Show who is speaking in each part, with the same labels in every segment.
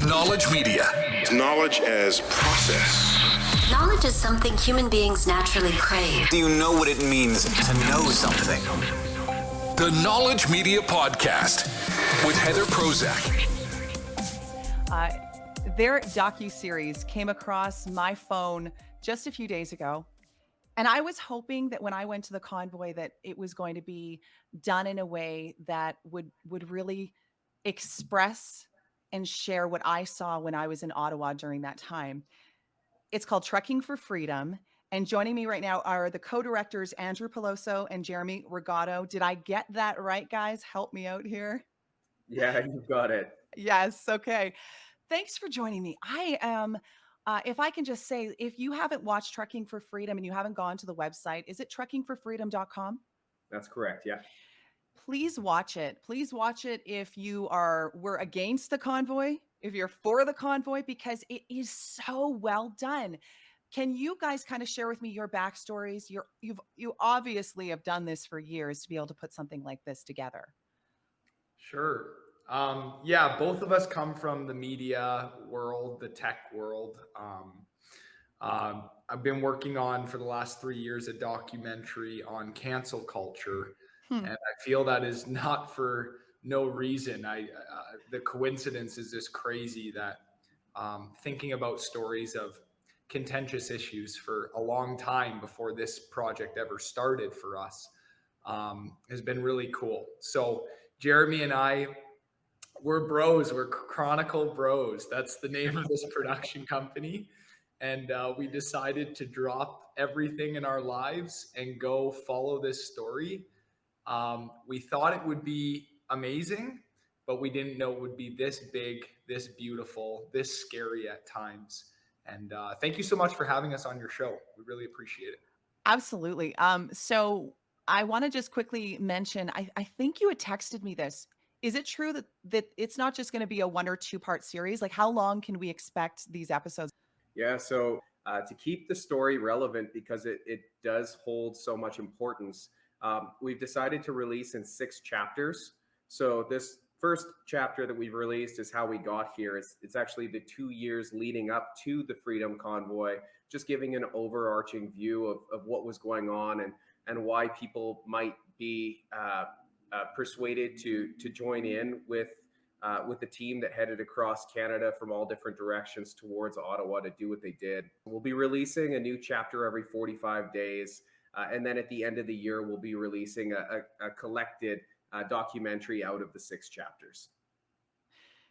Speaker 1: Knowledge media.
Speaker 2: Knowledge as process.
Speaker 3: Knowledge is something human beings naturally crave.
Speaker 4: Do you know what it means to know something?
Speaker 1: The Knowledge Media Podcast with Heather Prozac.
Speaker 5: Their docuseries came across my phone just a few days ago. And I was hoping that when I went to the convoy that it was going to be done in a way that would really express and share what I saw when I was in Ottawa during that time. It's called Trucking for Freedom. And joining me right now are the co-directors, Andrew Peloso and Jeremy Regoto. Did I get that right, guys? Help me out here.
Speaker 6: Yeah, you've got it.
Speaker 5: Yes. Okay. Thanks for joining me. I am, if I can just say, if you haven't watched Trucking for Freedom and you haven't gone to the website, is it truckingforfreedom.com?
Speaker 6: That's correct. Yeah.
Speaker 5: Please watch it. Please watch it if we're against the convoy, if you're for the convoy, because it is so well done. Can you guys kind of share with me your backstories? You obviously have done this for years to be able to put something like this together.
Speaker 7: Sure. Yeah, both of us come from the media world, the tech world. I've been working on for the last 3 years a documentary on cancel culture, and I feel that is not for no reason. The coincidence is just crazy that thinking about stories of contentious issues for a long time before this project ever started for us has been really cool. So Jeremy and I, we're bros. We're Chronicle Bros. That's the name of this production company. And we decided to drop everything in our lives and go follow this story. We thought it would be amazing, but we didn't know it would be this big, this beautiful, this scary at times. And thank you so much for having us on your show. We really appreciate it.
Speaker 5: Absolutely. So I want to just quickly mention, I think you had texted me this. Is it true that it's not just going to be a 1 or 2 part series? Like, how long can we expect these episodes?
Speaker 6: Yeah. So to keep the story relevant, because it does hold so much importance, we've decided to release in 6 chapters. So this first chapter that we've released is how we got here. It's actually the 2 years leading up to the Freedom Convoy, just giving an overarching view of what was going on and why people might be persuaded to join in with the team that headed across Canada from all different directions towards Ottawa to do what they did. We'll be releasing a new chapter every 45 days. And then at the end of the year, we'll be releasing a collected documentary out of the 6 chapters.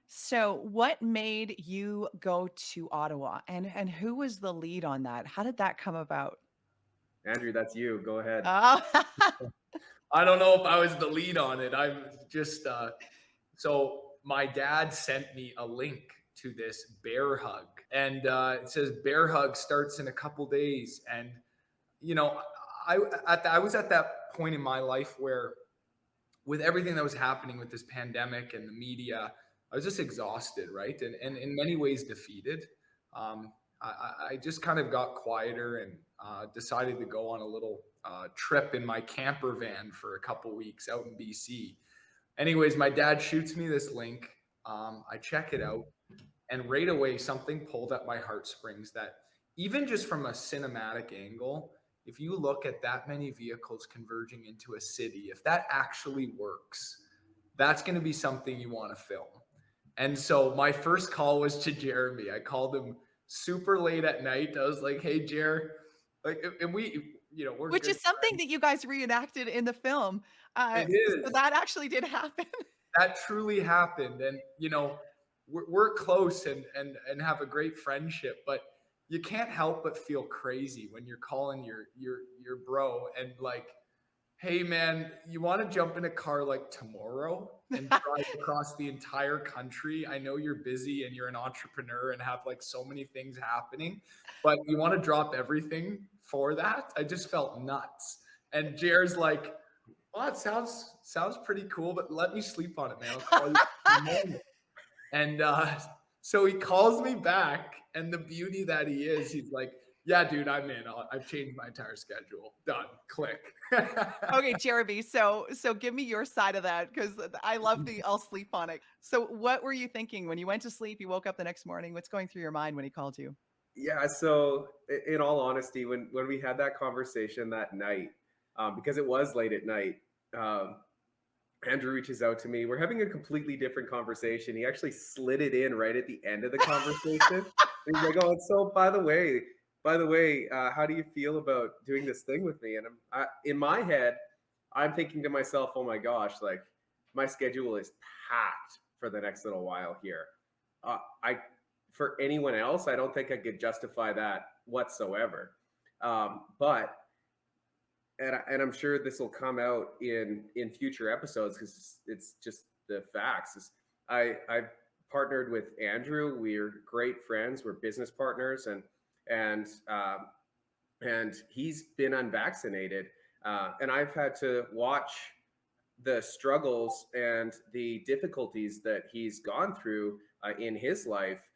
Speaker 5: So what made you go to Ottawa and who was the lead on that? How did that come about?
Speaker 6: Andrew, that's you. Go ahead.
Speaker 7: I don't know if I was the lead on it. I'm just, so my dad sent me a link to this bear hug, and it says bear hug starts in a couple days. And, you know, I was at that point in my life where with everything that was happening with this pandemic and the media, I was just exhausted, right? And in many ways defeated. I just kind of got quieter and decided to go on a little trip in my camper van for a couple weeks out in BC. Anyways, my dad shoots me this link. I check it out, and right away something pulled at my heartstrings that even just from a cinematic angle, if you look at that many vehicles converging into a city, if that actually works, that's going to be something you want to film. And so my first call was to Jeremy. I called him super late at night. I was like, hey, Jer, like, and we, you know,
Speaker 5: which is something that you guys reenacted in the film.
Speaker 7: It is.
Speaker 5: So that actually did happen.
Speaker 7: That truly happened. And, you know, we're close and have a great friendship, but you can't help but feel crazy when you're calling your bro and like, hey man, you want to jump in a car like tomorrow and drive across the entire country? I know you're busy and you're an entrepreneur and have like so many things happening, but you want to drop everything for that? I just felt nuts. And Jared's like, well, it sounds pretty cool, but let me sleep on it, man. I'll call you in the morning. And so he calls me back, and the beauty that he is, he's like, Yeah, dude, I'm in. I've changed my entire schedule. Done. Click.
Speaker 5: Okay, Jeremy. So give me your side of that, because I love the I'll sleep on it. So what were you thinking when you went to sleep? You woke up the next morning. What's going through your mind when he called you?
Speaker 6: Yeah, so in all honesty, when we had that conversation that night, because it was late at night, um, Andrew reaches out to me. We're having a completely different conversation. He actually slid it in right at the end of the conversation. And he's like, "Oh, and so by the way, how do you feel about doing this thing with me?" And in my head, I'm thinking to myself, "Oh my gosh, like my schedule is packed for the next little while here." I For anyone else, I don't think I could justify that whatsoever. But and I'm sure this will come out in future episodes because it's just the facts. I've partnered with Andrew. We're great friends. We're business partners, and and he's been unvaccinated, and I've had to watch the struggles and the difficulties that he's gone through in his life.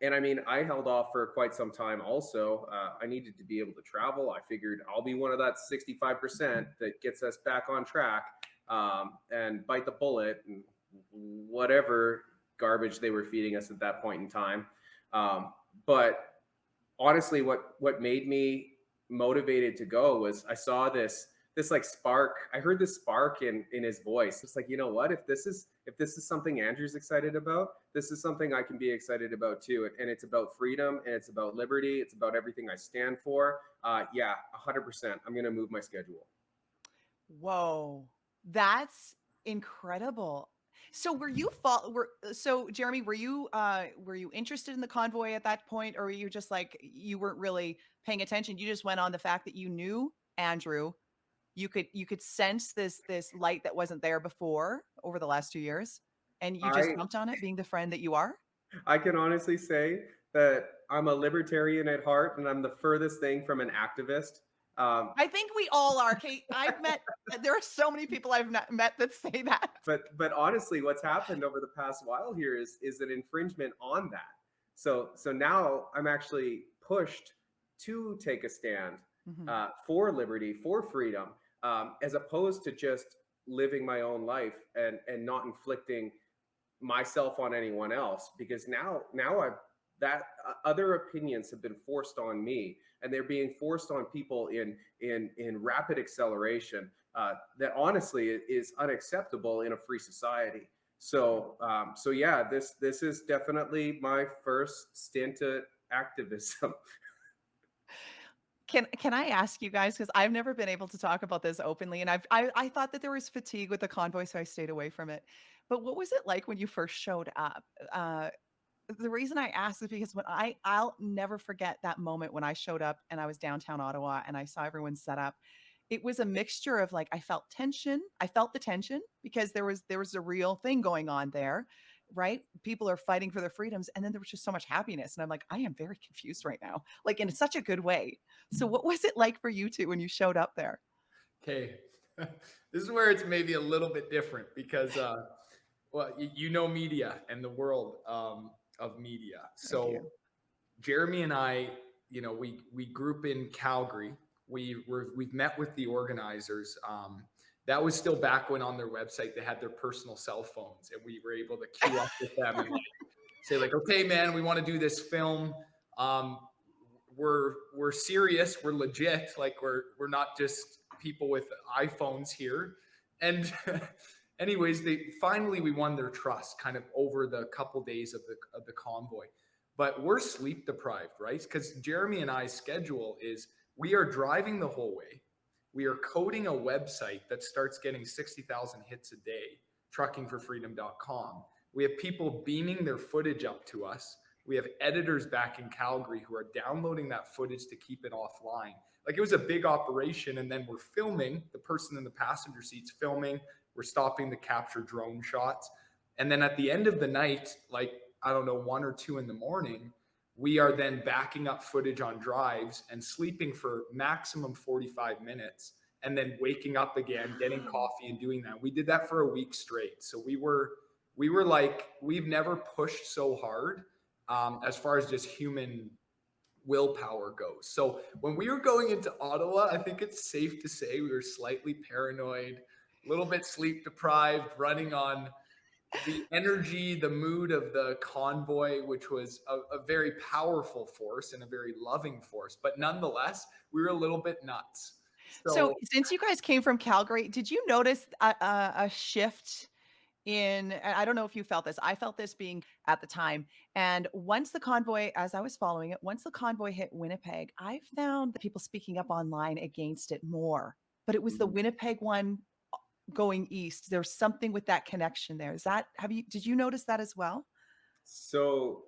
Speaker 6: And I mean, I held off for quite some time also. I needed to be able to travel. I figured I'll be one of that 65% that gets us back on track, and bite the bullet and whatever garbage they were feeding us at that point in time. But honestly, what made me motivated to go was I saw this like spark. I heard this spark in his voice. It's like, you know what? If this is something Andrew's excited about, this is something I can be excited about too. And it's about freedom, and it's about liberty. It's about everything I stand for. Yeah, 100%. I'm gonna move my schedule.
Speaker 5: Whoa, that's incredible. So so Jeremy, were you interested in the convoy at that point, or were you just like, you weren't really paying attention? You just went on the fact that you knew Andrew. You could sense this light that wasn't there before over the last 2 years, and you just
Speaker 6: I
Speaker 5: jumped on it, being the friend that you are?
Speaker 6: I can honestly say that I'm a libertarian at heart, and I'm the furthest thing from an activist. Um,
Speaker 5: I think we all are, Kate. There are so many people I've not met that say that.
Speaker 6: but honestly, what's happened over the past while here is an infringement on that. So now I'm actually pushed to take a stand
Speaker 5: Mhm.
Speaker 6: for liberty, for freedom, as opposed to just living my own life and not inflicting myself on anyone else, because now I've that other opinions have been forced on me, and they're being forced on people in rapid acceleration, that honestly is unacceptable in a free society. So yeah, this is definitely my first stint at activism.
Speaker 5: Can I ask you guys, because I've never been able to talk about this openly, and I thought that there was fatigue with the convoy, so I stayed away from it. But what was it like when you first showed up? The reason I asked is because I'll never forget that moment when I showed up and I was downtown Ottawa and I saw everyone set up. It was a mixture of, like, I felt tension. I felt the tension because there was a real thing going on there, right? People are fighting for their freedoms, and then there was just so much happiness, and I'm like, I am very confused right now, like, in such a good way. So what was it like for you two when you showed up there?
Speaker 7: Okay. This is where it's maybe a little bit different because, well, you know, media and the world of media.
Speaker 5: I do.
Speaker 7: So Jeremy and I, you know, we group in Calgary. We've met with the organizers. That was still back when on their website they had their personal cell phones, and we were able to queue up with them and say like, okay, man, we want to do this film. Um, we're serious. We're legit. Like we're not just people with iPhones here. And anyways, we won their trust kind of over the couple days of the convoy. But we're sleep deprived, right? Because Jeremy and I's schedule is we are driving the whole way. We are coding a website that starts getting 60,000 hits a day, truckingforfreedom.com. We have people beaming their footage up to us. We have editors back in Calgary who are downloading that footage to keep it offline. Like it was a big operation. And then we're filming, the person in the passenger seat's filming. We're stopping to capture drone shots. And then at the end of the night, like, I don't know, 1 or 2 in the morning, we are then backing up footage on drives and sleeping for maximum 45 minutes and then waking up again, getting coffee and doing that. We did that for a week straight. So we were like, we've never pushed so hard as far as just human willpower goes. So when we were going into Ottawa, I think it's safe to say we were slightly paranoid, a little bit sleep deprived, running on the energy, the mood of the convoy, which was a very powerful force and a very loving force. But nonetheless, we were a little bit nuts.
Speaker 5: So
Speaker 7: So
Speaker 5: since you guys came from Calgary, did you notice a shift in, and I don't know if you felt this. I felt this being at the time. And once the convoy, as I was following it, once the convoy hit Winnipeg, I found the people speaking up online against it more. But it was the Winnipeg one going east. There's something with that connection there. Did you notice that as well?
Speaker 6: So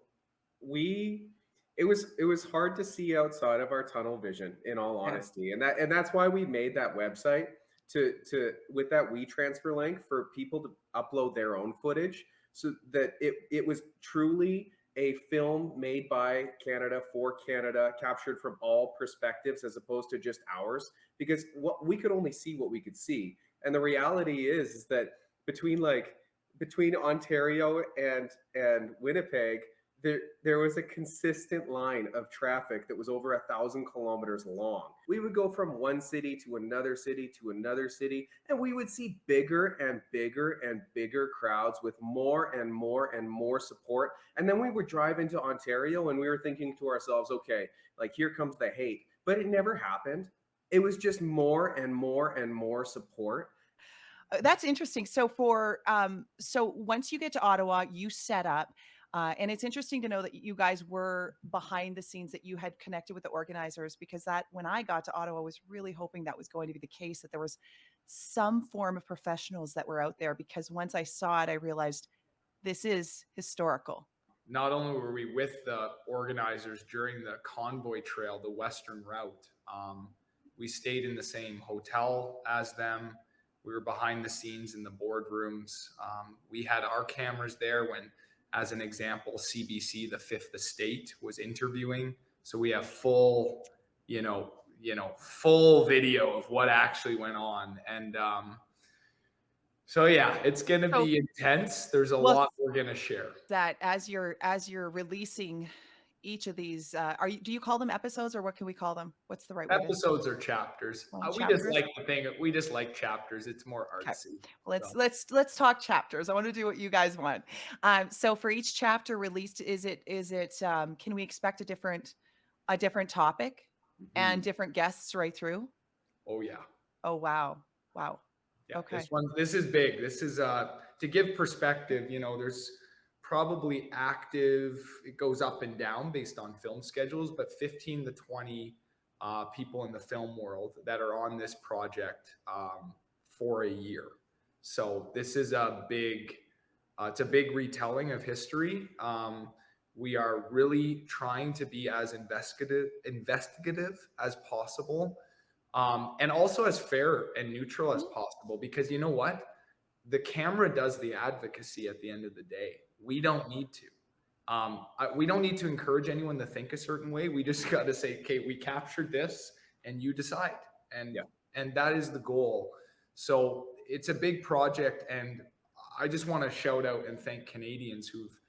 Speaker 6: it was hard to see outside of our tunnel vision, in all
Speaker 5: Yeah.
Speaker 6: honesty. And that's why we made that website to with that WeTransfer link for people to upload their own footage, so that it was truly a film made by Canada for Canada, captured from all perspectives as opposed to just ours, because what we could only see what we could see. And the reality is that between Ontario and Winnipeg, there was a consistent line of traffic that was over 1,000 kilometers long. We would go from one city to another city to another city, and we would see bigger and bigger and bigger crowds with more and more and more support. And then we would drive into Ontario and we were thinking to ourselves, okay, like, here comes the hate. But it never happened. It was just more and more and more support.
Speaker 5: That's interesting. So once you get to Ottawa, you set up, and it's interesting to know that you guys were behind the scenes, that you had connected with the organizers, because that when I got to Ottawa, I was really hoping that was going to be the case, that there was some form of professionals that were out there, because once I saw it, I realized this is historical.
Speaker 7: not only were we with the organizers during the convoy trail, the Western route, we stayed in the same hotel as them. We were behind the scenes in the boardrooms. We had our cameras there when, as an example, CBC, the Fifth Estate, was interviewing. So we have full, full video of what actually went on. And so yeah, it's going to be intense. There's a lot we're going to share.
Speaker 5: That as you're releasing each of these, do you call them episodes, or what can we call them? What's the right way?
Speaker 7: Episodes or chapters. We just like chapters. It's more artsy.
Speaker 5: Okay. Let's talk chapters. I want to do what you guys want. So for each chapter released, is it can we expect a different topic and different guests right through?
Speaker 7: Oh yeah.
Speaker 5: Oh wow.
Speaker 7: Yeah,
Speaker 5: okay.
Speaker 7: This is big. This is to give perspective, there's probably active, it goes up and down based on film schedules, but 15 to 20 people in the film world that are on this project for a year. So this is it's a big retelling of history. We are really trying to be as investigative as possible. And also as fair and neutral as possible, because you know what? The camera does the advocacy at the end of the day. We don't need to. We don't need to encourage anyone to think a certain way. We just got to say, okay, we captured this and you decide. And that is the goal. So it's a big project. And I just want to shout out and thank Canadians who've,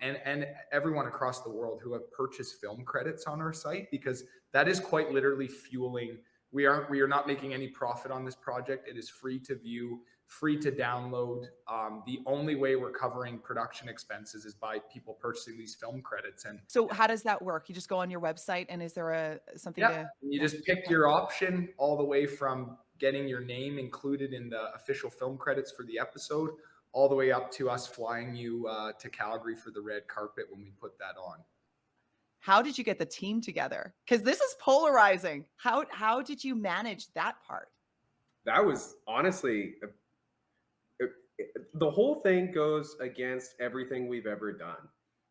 Speaker 7: and everyone across the world who have purchased film credits on our site, because that is quite literally fueling. We are not making any profit on this project. It is free to view, free to download. The only way we're covering production expenses is by people purchasing these film credits. And
Speaker 5: so how does that work? You just go on your website, and is there
Speaker 7: you just pick your option, all the way from getting your name included in the official film credits for the episode, all the way up to us flying you to Calgary for the red carpet when we put that on.
Speaker 5: How did you get the team together? Because this is polarizing. How did you manage that part?
Speaker 6: That was honestly, the whole thing goes against everything we've ever done.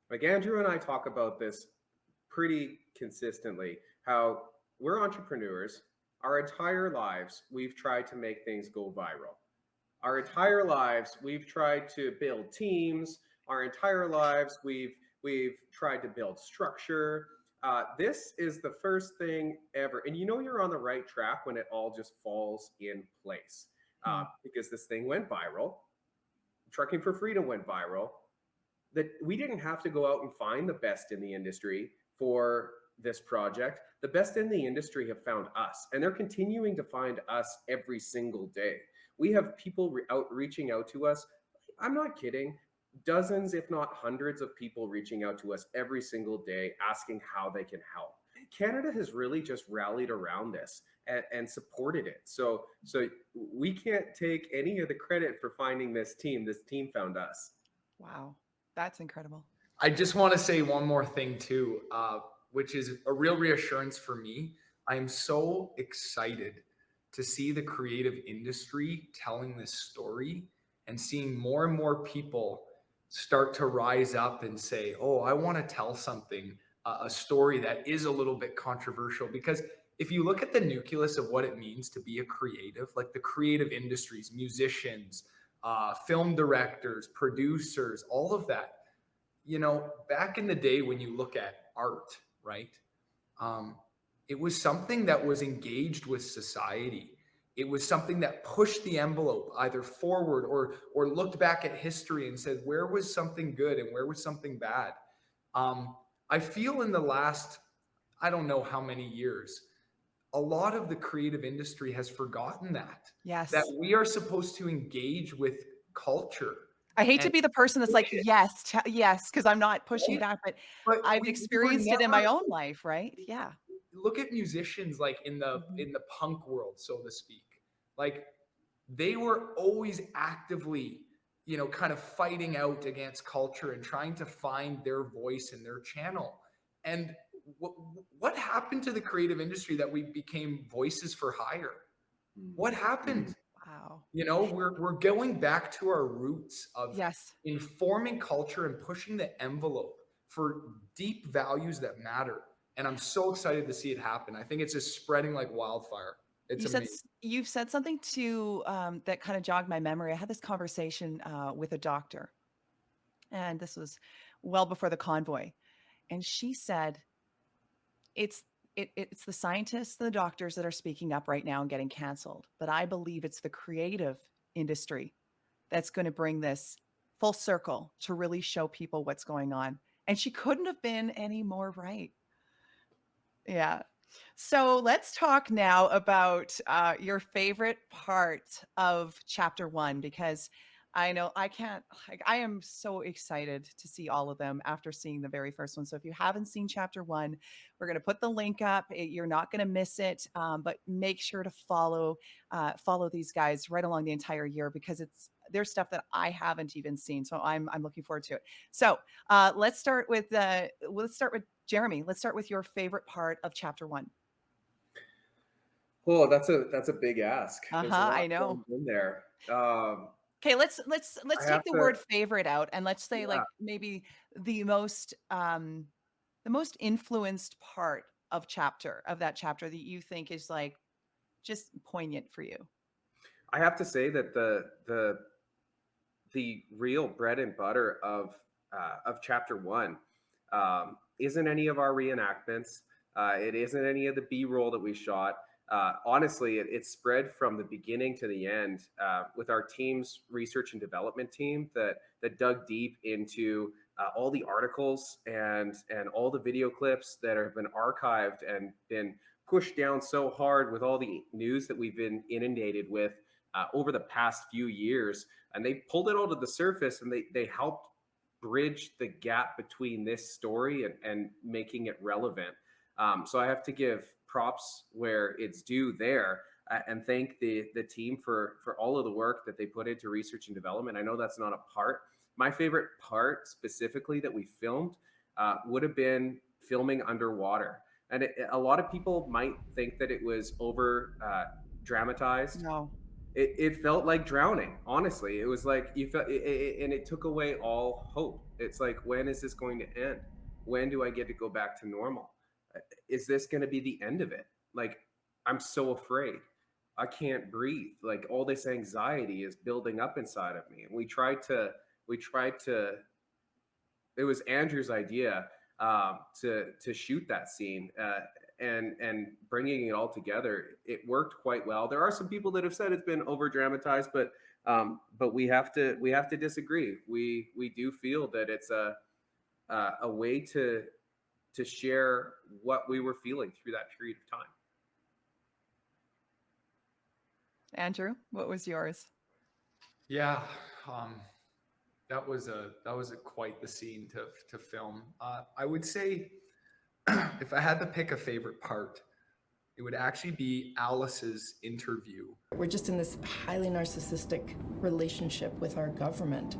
Speaker 6: Like, Andrew and I talk about this pretty consistently, how we're entrepreneurs. Our entire lives, we've tried to make things go viral. Our entire lives, we've tried to build teams. Our entire lives, we've tried to build structure. This is the first thing ever. And you're on the right track when it all just falls in place. Because this thing went viral. Trucking for Freedom went viral. That we didn't have to go out and find the best in the industry for this project, the best in the industry have found us, and they're continuing to find us every single day. We have people reaching out to us. I'm not kidding. Dozens, if not hundreds of people reaching out to us every single day asking how they can help. Canada has really just rallied around this and supported it. So we can't take any of the credit for finding this team. This team found us.
Speaker 5: Wow, that's incredible.
Speaker 7: I just want to say one more thing too, which is a real reassurance for me. I am so excited to see the creative industry telling this story and seeing more and more people start to rise up and say, oh, I want to tell something, a story that is a little bit controversial. Because if you look at the nucleus of what it means to be a creative, like the creative industries, musicians, film directors, producers, all of that, you know, back in the day when you look at art, right? It was something that was engaged with society. It was something that pushed the envelope either forward or looked back at history and said, where was something good and where was something bad? I feel in the last, I don't know how many years, a lot of the creative industry has forgotten that.
Speaker 5: Yes.
Speaker 7: That we are supposed to engage with culture.
Speaker 5: I hate to be the person that's like, yes, yes, because I'm not pushing
Speaker 7: Right?
Speaker 5: back, but
Speaker 7: But
Speaker 5: I've
Speaker 7: we were
Speaker 5: experienced it in my
Speaker 7: never-
Speaker 5: own life, right? Yeah.
Speaker 7: Look at musicians like in the punk world, so to speak. Like they were always actively, you know, kind of fighting out against culture and trying to find their voice and their channel. And what happened to the creative industry that we became voices for hire? What happened?
Speaker 5: Wow.
Speaker 7: You know, we're going back to our roots of
Speaker 5: Yes.
Speaker 7: informing culture and pushing the envelope for deep values that matter. And I'm so excited to see it happen. I think it's just spreading like wildfire. It's amazing.
Speaker 5: You've said something to that kind of jogged my memory. I had this conversation with a doctor, and this was well before the convoy, and she said, "It's it's the scientists and the doctors that are speaking up right now and getting canceled, but I believe it's the creative industry that's going to bring this full circle to really show people what's going on." And she couldn't have been any more right. Yeah. So let's talk now about your favorite part of chapter one, because I know I can't, like, I am so excited to see all of them after seeing the very first one. So if you haven't seen chapter one, we're going to put the link up. You're not going to miss it, but make sure to follow these guys right along the entire year, because there's stuff that I haven't even seen. So I'm looking forward to it. So let's start with Jeremy. Let's start with your favorite part of chapter one.
Speaker 6: Oh, that's a big ask. There's a lot
Speaker 5: I know.
Speaker 6: in there.
Speaker 5: Okay, let's
Speaker 6: I
Speaker 5: take
Speaker 6: have
Speaker 5: the
Speaker 6: to-
Speaker 5: word favorite out, and let's say
Speaker 6: Yeah.
Speaker 5: like maybe the most influenced part of that chapter that you think is like just poignant for you.
Speaker 6: I have to say that the real bread and butter of chapter one isn't any of our reenactments. It isn't any of the B-roll that we shot. Honestly, it's spread from the beginning to the end with our team's research and development team that dug deep into all the articles and all the video clips that have been archived and been pushed down so hard with all the news that we've been inundated with over the past few years. And they pulled it all to the surface, and they helped bridge the gap between this story and making it relevant. So I have to give props where it's due there, and thank the team for all of the work that they put into research and development. I know that's not a part. My favorite part specifically that we filmed would have been filming underwater. And a lot of people might think that it was over dramatized.
Speaker 5: No.
Speaker 6: It felt like drowning. Honestly, it was like you felt, and it took away all hope. It's like, when is this going to end? When do I get to go back to normal? Is this going to be the end of it? Like, I'm so afraid. I can't breathe. Like, all this anxiety is building up inside of me. And we tried to. It was Andrew's idea to shoot that scene. And bringing it all together, it worked quite well. There are some people that have said it's been over dramatized, but we have to disagree. We do feel that it's a way to to share what we were feeling through that period of time.
Speaker 5: Andrew, what was yours?
Speaker 7: Yeah, that was quite the scene to film. I would say if I had to pick a favorite part, it would actually be Alice's interview.
Speaker 8: We're just in this highly narcissistic relationship with our government.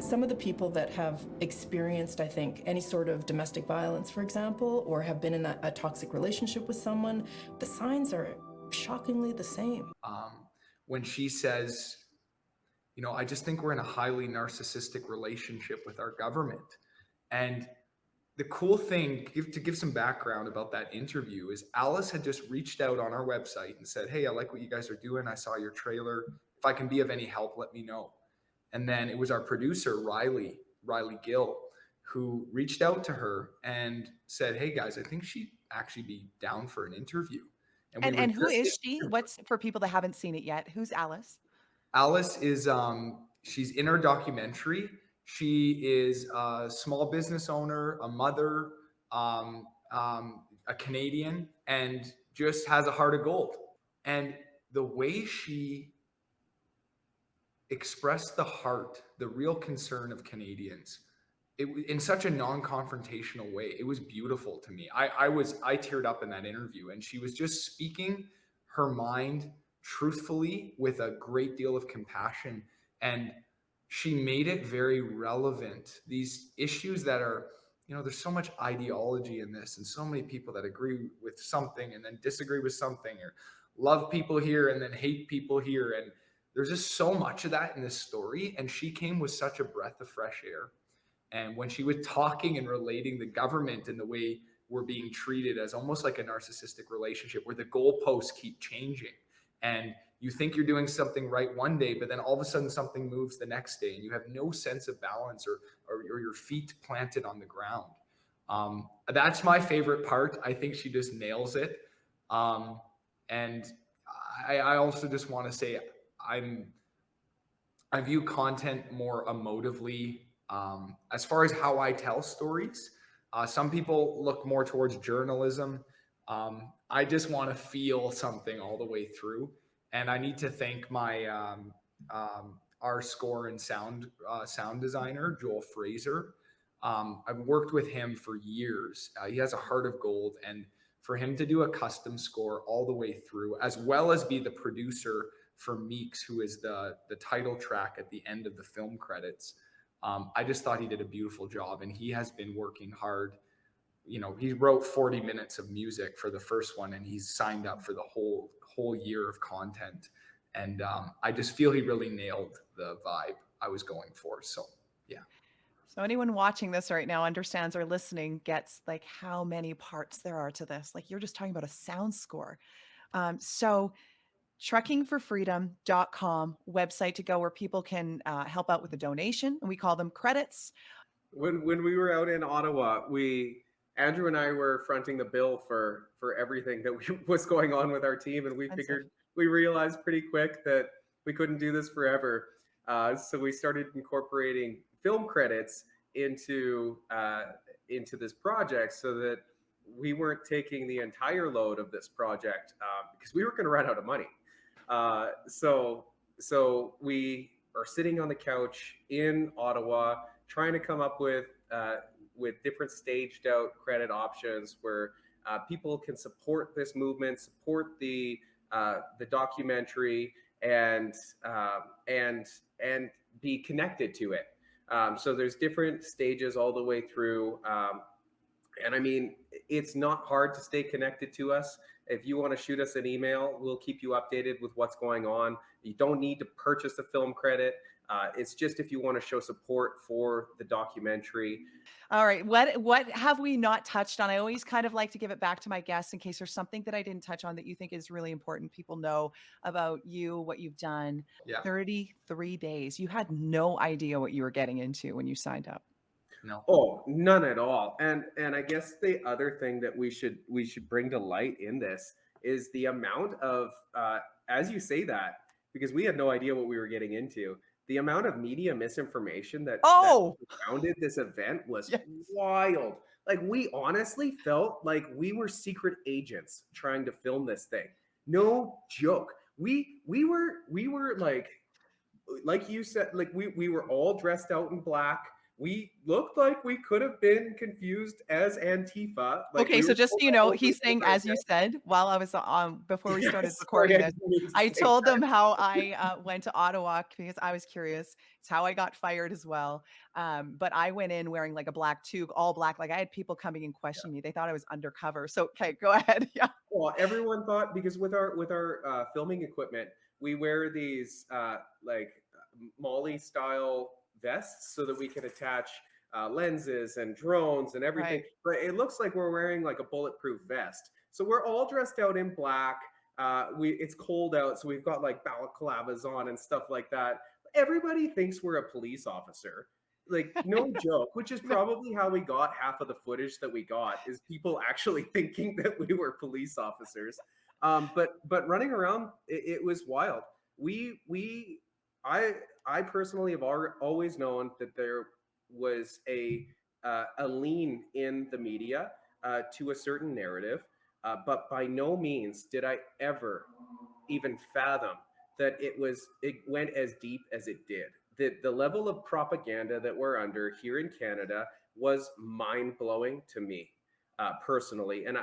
Speaker 8: Some of the people that have experienced, I think, any sort of domestic violence, for example, or have been in a toxic relationship with someone, the signs are shockingly the same.
Speaker 7: When she says, I just think we're in a highly narcissistic relationship with our government. And the cool thing, to give some background about that interview, is Alice had just reached out on our website and said, hey, I like what you guys are doing. I saw your trailer. If I can be of any help, let me know. And then it was our producer, Riley Gill, who reached out to her and said, hey guys, I think she'd actually be down for an interview.
Speaker 5: And who is she? What's, for people that haven't seen it yet, who's Alice?
Speaker 7: Alice is, she's in our documentary. She is a small business owner, a mother, a Canadian, and just has a heart of gold. And the way she expressed the heart, the real concern of Canadians, in such a non-confrontational way, it was beautiful to me. I teared up in that interview, and she was just speaking her mind truthfully with a great deal of compassion, and she made it very relevant. These issues that are, there's so much ideology in this, and so many people that agree with something and then disagree with something, or love people here and then hate people here, and there's just so much of that in this story. And she came with such a breath of fresh air. And when she was talking and relating the government and the way we're being treated as almost like a narcissistic relationship where the goalposts keep changing, and you think you're doing something right one day, but then all of a sudden something moves the next day and you have no sense of balance or your feet planted on the ground. That's my favorite part. I think she just nails it. And I also just want to say, I view content more emotively, as far as how I tell stories. Some people look more towards journalism. I just want to feel something all the way through. And I need to thank my our score and sound designer, Joel Fraser. I've worked with him for years. He has a heart of gold, and for him to do a custom score all the way through, as well as be the producer for Meeks, who is the title track at the end of the film credits, I just thought he did a beautiful job, and he has been working hard. He wrote 40 minutes of music for the first one, and he's signed up for the whole year of content. And I just feel he really nailed the vibe I was going for. So, yeah.
Speaker 5: So anyone watching this right now understands or listening gets like how many parts there are to this. Like you're just talking about a sound score. So truckingforfreedom.com website to go where people can help out with a donation, and we call them credits.
Speaker 6: When we were out in Ottawa, Andrew and I were fronting the bill for everything that was going on with our team, and we realized pretty quick that we couldn't do this forever. So we started incorporating film credits into this project so that we weren't taking the entire load of this project because we were going to run out of money. So we are sitting on the couch in Ottawa trying to come up with different staged out credit options where people can support this movement, support the documentary, and be connected to it. So there's different stages all the way through. And I mean, it's not hard to stay connected to us. If you want to shoot us an email, we'll keep you updated with what's going on. You don't need to purchase a film credit. It's just if you want to show support for the documentary.
Speaker 5: All right. What have we not touched on? I always kind of like to give it back to my guests in case there's something that I didn't touch on that you think is really important. People know about you, what you've done.
Speaker 7: Yeah.
Speaker 5: 33 days. You had no idea what you were getting into when you signed up.
Speaker 7: No.
Speaker 6: Oh, none at all. And I guess the other thing that we should bring to light in this is the amount of, as you say that, because we had no idea what we were getting into, the amount of media misinformation that
Speaker 5: Oh,
Speaker 6: surrounded this event was
Speaker 5: yes.
Speaker 6: wild. Like, we honestly felt like we were secret agents trying to film this thing. No joke. We were like you said, like we were all dressed out in black. We looked like we could have been confused as Antifa. Like,
Speaker 5: Okay,
Speaker 6: we
Speaker 5: so
Speaker 6: were
Speaker 5: just
Speaker 6: so
Speaker 5: so you know,
Speaker 6: over
Speaker 5: he's saying,
Speaker 6: our
Speaker 5: as you said, while I was before we started
Speaker 6: Yes, sorry,
Speaker 5: recording
Speaker 6: I
Speaker 5: this,
Speaker 6: didn't mean to
Speaker 5: I
Speaker 6: say
Speaker 5: told
Speaker 6: that.
Speaker 5: them how I went to Ottawa because I was curious. It's how I got fired as well. But I went in wearing like a black toque, all black. Like I had people coming and questioning me. They thought I was undercover. So, okay, go ahead. Yeah.
Speaker 6: Well, everyone thought, because with our filming equipment, we wear these Molly style vests so that we can attach lenses and drones and everything.
Speaker 5: Right.
Speaker 6: But it looks like we're wearing like a bulletproof vest. So we're all dressed out in black. It's cold out, so we've got like balaclavas on and stuff like that. Everybody thinks we're a police officer. Like, no joke, which is probably how we got half of the footage that we got, is people actually thinking that we were police officers. But running around, it was wild. I personally have always known that there was a lean in the media to a certain narrative, but by no means did I ever even fathom that it went as deep as it did. The level of propaganda that we're under here in Canada was mind-blowing to me personally, and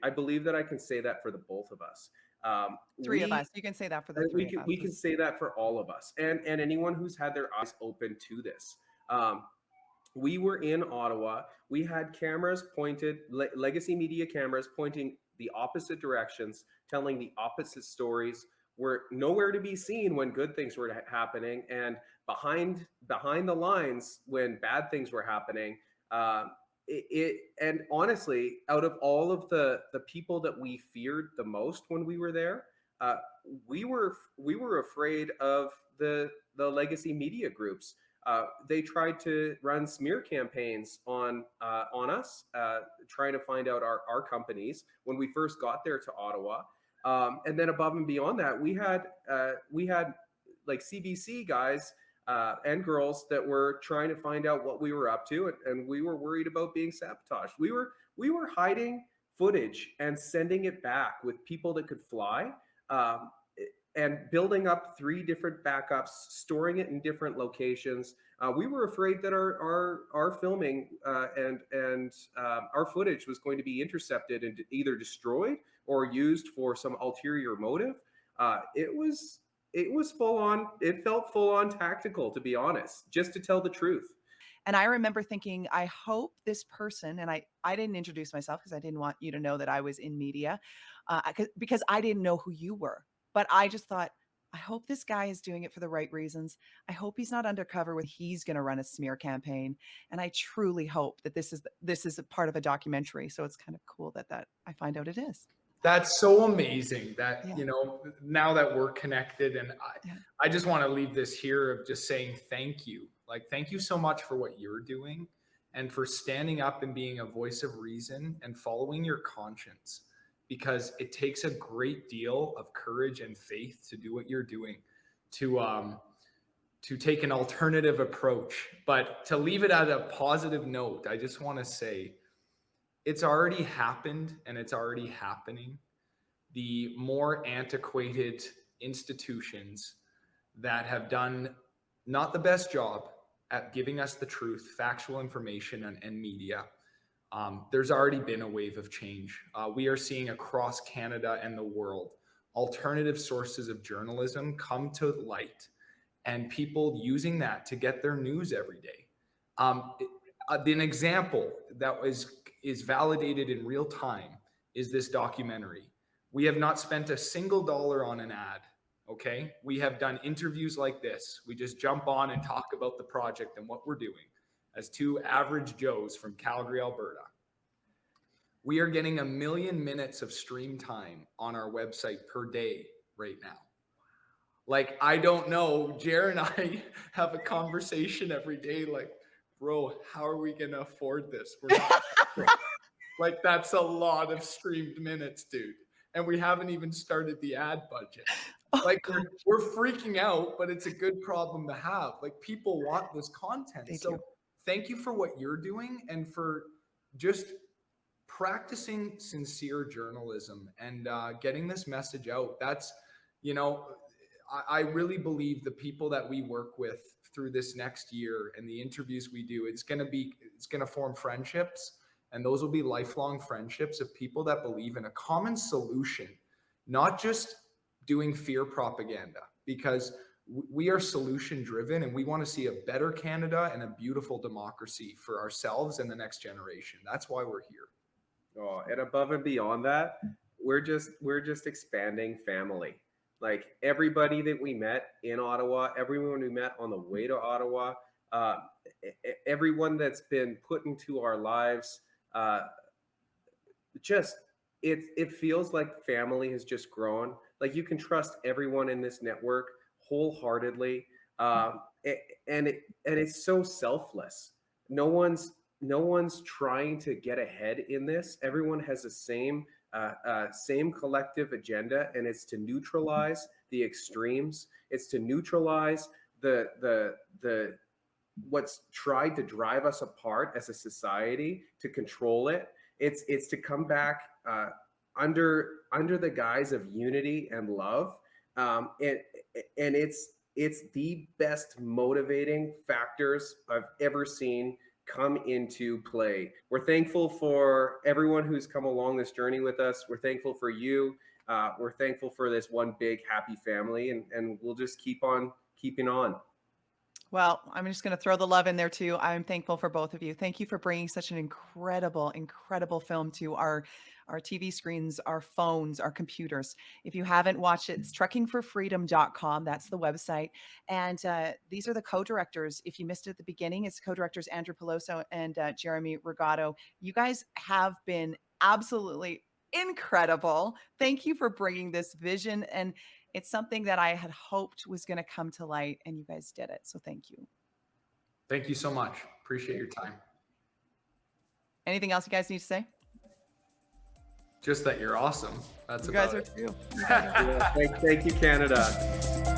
Speaker 6: I believe that I can say that for the both of us.
Speaker 5: Three of us. You can say that for the three of us.
Speaker 6: We can say that for all of us, and anyone who's had their eyes open to this. We were in Ottawa. We had cameras pointed, legacy media cameras pointing the opposite directions, telling the opposite stories. Were nowhere to be seen when good things were happening, and behind the lines when bad things were happening. And honestly, out of all of the people that we feared the most when we were there, we were afraid of the legacy media groups. They tried to run smear campaigns on us, trying to find out our companies when we first got there to Ottawa. And then above and beyond that, we had like CBC guys and girls that were trying to find out what we were up to, and we were worried about being sabotaged. We were hiding footage and sending it back with people that could fly, and building up 3 different backups, storing it in different locations. We were afraid that our filming and our footage was going to be intercepted and either destroyed or used for some ulterior motive. It was full on. It felt full on tactical, to be honest, just to tell the truth.
Speaker 5: And I remember thinking, I hope this person, and I didn't introduce myself because I didn't want you to know that I was in media, because I didn't know who you were. But I just thought, I hope this guy is doing it for the right reasons. I hope he's not undercover with he's going to run a smear campaign. And I truly hope that this is a part of a documentary. So it's kind of cool that I find out it is.
Speaker 7: That's so amazing that,
Speaker 5: Yeah.
Speaker 7: you know, now that we're connected, and I just want to leave this here of just saying thank you. Like, thank you so much for what you're doing and for standing up and being a voice of reason and following your conscience, because it takes a great deal of courage and faith to do what you're doing, to take an alternative approach. But to leave it at a positive note, I just want to say, it's already happened and it's already happening. The more antiquated institutions that have done not the best job at giving us the truth, factual information, and media, there's already been a wave of change. We are seeing across Canada and the world alternative sources of journalism come to light, and people using that to get their news every day. An example that is validated in real time is this documentary. We have not spent a single dollar on an ad, okay? We have done interviews like this. We just jump on and talk about the project and what we're doing as 2 average Joes from Calgary, Alberta. We are getting 1 million minutes of stream time on our website per day right now. Like, I don't know, Jer and I have a conversation every day like, bro, how are we going to afford this? We're not like, that's a lot of streamed minutes, dude. And we haven't even started the ad budget. Like we're freaking out, but it's a good problem to have. Like people want this content. Thank you for what you're doing and for just practicing sincere journalism and getting this message out. That's, you know, I really believe the people that we work with through this next year and the interviews we do, it's going to form friendships, and those will be lifelong friendships of people that believe in a common solution, not just doing fear propaganda, because we are solution driven and we want to see a better Canada and a beautiful democracy for ourselves and the next generation. That's why we're here.
Speaker 6: Oh, and above and beyond that, we're just expanding family. Like everybody that we met in Ottawa, everyone we met on the way to Ottawa, everyone that's been put into our lives, it feels like family has just grown. Like you can trust everyone in this network wholeheartedly, and it's so selfless. No one's trying to get ahead in this. Everyone has the same collective agenda, and it's to neutralize the extremes. It's to neutralize the what's tried to drive us apart as a society, to control it. It's to come back under the guise of unity and love, and it's the best motivating factors I've ever seen come into play. We're thankful for everyone who's come along this journey with us. We're thankful for you. We're thankful for this one big happy family, and we'll just keep on keeping on.
Speaker 5: Well, I'm just going to throw the love in there too. I'm thankful for both of you. Thank you for bringing such an incredible, incredible film to our TV screens, our phones, our computers. If you haven't watched it, it's truckingforfreedom.com. That's the website. And these are the co-directors. If you missed it at the beginning, it's co-directors Andrew Peloso and Jeremy Regoto. You guys have been absolutely incredible. Thank you for bringing this vision, and it's something that I had hoped was going to come to light, and you guys did it. So thank you.
Speaker 7: Thank you so much. Appreciate your time.
Speaker 5: Anything else you guys need to say?
Speaker 7: Just that you're awesome. That's
Speaker 5: you
Speaker 7: about
Speaker 5: guys
Speaker 7: it.
Speaker 5: are too.
Speaker 6: Thank you, Canada.